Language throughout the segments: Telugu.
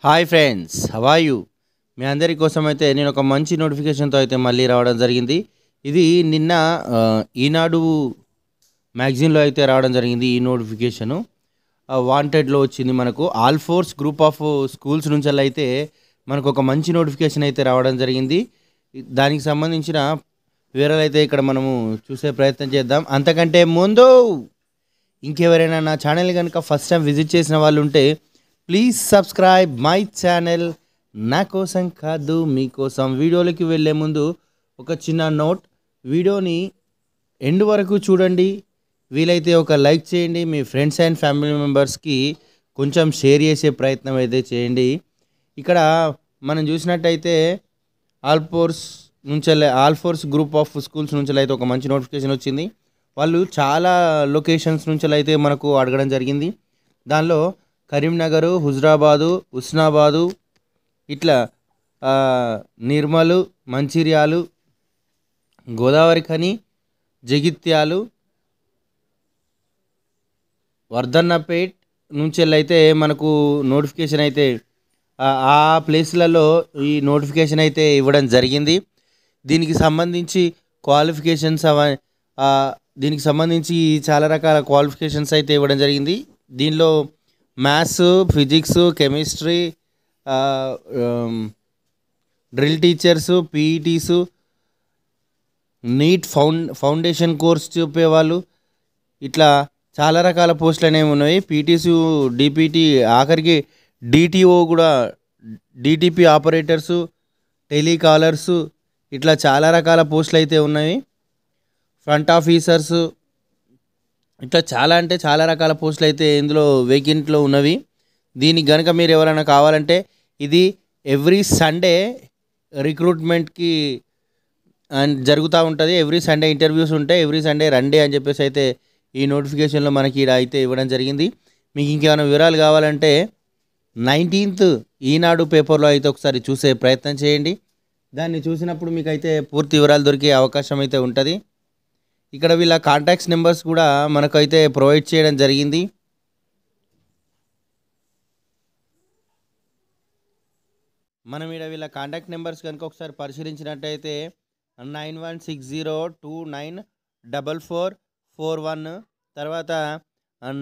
Hi friends, how are you? మీ అందరి కోసం అయితే నేను ఒక మంచి నోటిఫికేషన్తో అయితే మళ్ళీ రావడం జరిగింది. ఇది నిన్న ఈనాడు మ్యాగజైన్లో అయితే రావడం జరిగింది. ఈ నోటిఫికేషను వాంటెడ్లో వచ్చింది. మనకు all force group of schools నుంచి అయితే మనకు ఒక మంచి నోటిఫికేషన్ అయితే రావడం జరిగింది. దానికి సంబంధించిన వివరాలు అయితే ఇక్కడ మనము చూసే ప్రయత్నం చేద్దాం. అంతకంటే ముందు ఇంకెవరైనా నా ఛానల్ కనుక ఫస్ట్ టైం విజిట్ చేసిన వాళ్ళు ఉంటే ప్లీజ్ సబ్స్క్రైబ్ మై ఛానల్. నా కోసం కాదు, మీకోసం. వీడియోలోకి వెళ్ళే ముందు ఒక చిన్న నోట్, వీడియోని ఎండ్ వరకు చూడండి. వీలైతే ఒక లైక్ చేయండి. మీ ఫ్రెండ్స్ అండ్ ఫ్యామిలీ మెంబర్స్కి కొంచెం షేర్ చేసే ప్రయత్నం అయితే చేయండి. ఇక్కడ మనం చూసినట్టయితే all force group of schools నుంచి అయితే ఒక మంచి నోటిఫికేషన్ వచ్చింది. వాళ్ళు చాలా లొకేషన్స్ నుంచి అయితే మనకు అడగడం జరిగింది. దానిలో కరీంనగర్, హుజరాబాదు, ఉస్నాబాదు, ఇట్లా నిర్మల్, మంచిర్యాలు, గోదావరి ఖని, జగిత్యాలు, వర్ధన్నపేట్ నుంచి అయితే మనకు నోటిఫికేషన్ అయితే ఆ ప్లేస్లలో ఈ నోటిఫికేషన్ అయితే ఇవ్వడం జరిగింది. దీనికి సంబంధించి క్వాలిఫికేషన్స్ దీనికి సంబంధించి చాలా రకాల క్వాలిఫికేషన్స్ అయితే ఇవ్వడం జరిగింది. దీనిలో maths, physics, chemistry, drill teachers, PETs, NEET foundation course చెప్పేవాళ్ళు, ఇట్లా చాలా రకాల పోస్టులు అనేవి ఉన్నాయి. పీటీసు, డిపిటి, ఆఖరికి డిటిఓ కూడా, డిటిపి ఆపరేటర్సు, టెలికాలర్సు, ఇట్లా చాలా రకాల పోస్టులు అయితే ఉన్నాయి. ఫ్రంట్ ఆఫీసర్సు, ఇట్లా చాలా రకాల పోస్టులు అయితే ఇందులో వేకెంట్లో ఉన్నవి. దీనికి కనుక మీరు ఎవరైనా కావాలంటే ఇది ఎవ్రీ సండే రిక్రూట్మెంట్కి జరుగుతూ ఉంటుంది. ఎవ్రీ సండే ఇంటర్వ్యూస్ ఉంటాయి. ఎవ్రీ సండే రండే అని చెప్పేసి అయితే ఈ నోటిఫికేషన్లో మనకి ఇక్కడ అయితే ఇవ్వడం జరిగింది. మీకు ఇంకేమైనా వివరాలు కావాలంటే 19th ఈనాడు పేపర్లో అయితే ఒకసారి చూసే ప్రయత్నం చేయండి. దాన్ని చూసినప్పుడు మీకు అయితే పూర్తి వివరాలు దొరికే అవకాశం అయితే ఉంటుంది. ఇక్కడ వీళ్ళ కాంటాక్ట్స్ నెంబర్స్ కూడా మనకైతే ప్రొవైడ్ చేయడం జరిగింది. మనం ఇక్కడ వీళ్ళ కాంటాక్ట్ నెంబర్స్ కనుక ఒకసారి పరిశీలించినట్టయితే 9160294441, తర్వాత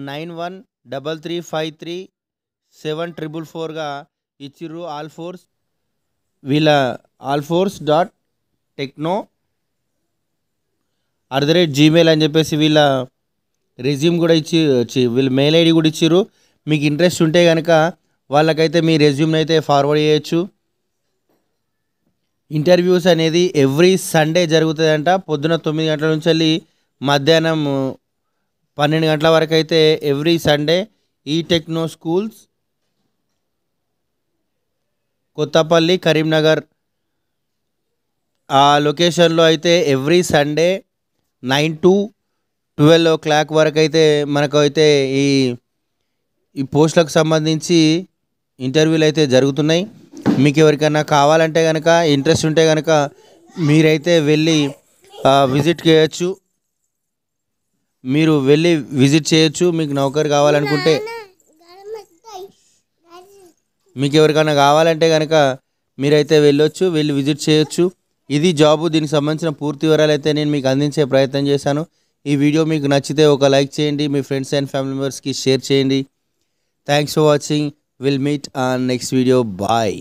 9133537444గా ఇచ్చిర్రు. వీళ్ళ allforce.techno@gmail అని చెప్పేసి వీళ్ళ రెజ్యూమ్ కూడా వీళ్ళ మెయిల్ ఐడి కూడా ఇచ్చిర్రు. మీకు ఇంట్రెస్ట్ ఉంటే కనుక వాళ్ళకైతే మీ రెజ్యూమ్ని అయితే ఫార్వర్డ్ చేయొచ్చు. ఇంటర్వ్యూస్ అనేది ఎవ్రీ సండే జరుగుతుందంట. పొద్దున 9 గంటల నుంచి వెళ్ళి మధ్యాహ్నం 12 గంటల వరకు అయితే ఎవ్రీ సండే ఈ టెక్నో స్కూల్స్, కొత్తపల్లి, కరీంనగర్ ఆ లొకేషన్లో అయితే ఎవ్రీ సండే 9 to 12 o'clock వరకు అయితే మనకు అయితే ఈ పోస్టులకు సంబంధించి ఇంటర్వ్యూలు అయితే జరుగుతున్నాయి. మీకు ఎవరికైనా కావాలంటే కనుక, ఇంట్రెస్ట్ ఉంటే కనుక మీరైతే వెళ్ళి విజిట్ చేయొచ్చు. మీకు నౌకరు కావాలనుకుంటే, మీకు ఎవరికైనా కావాలంటే కనుక మీరైతే వెళ్ళి విజిట్ చేయొచ్చు. ఇది జాబు. దీనికి సంబంధించిన పూర్తి వివరాలు అయితే నేను మీకు అందించే ప్రయత్నం చేశాను. ఈ వీడియో మీకు నచ్చితే ఒక లైక్ చేయండి. మీ ఫ్రెండ్స్ అండ్ ఫ్యామిలీ మెంబర్స్కి షేర్ చేయండి. Thanks for watching. We'll meet on next video. Bye.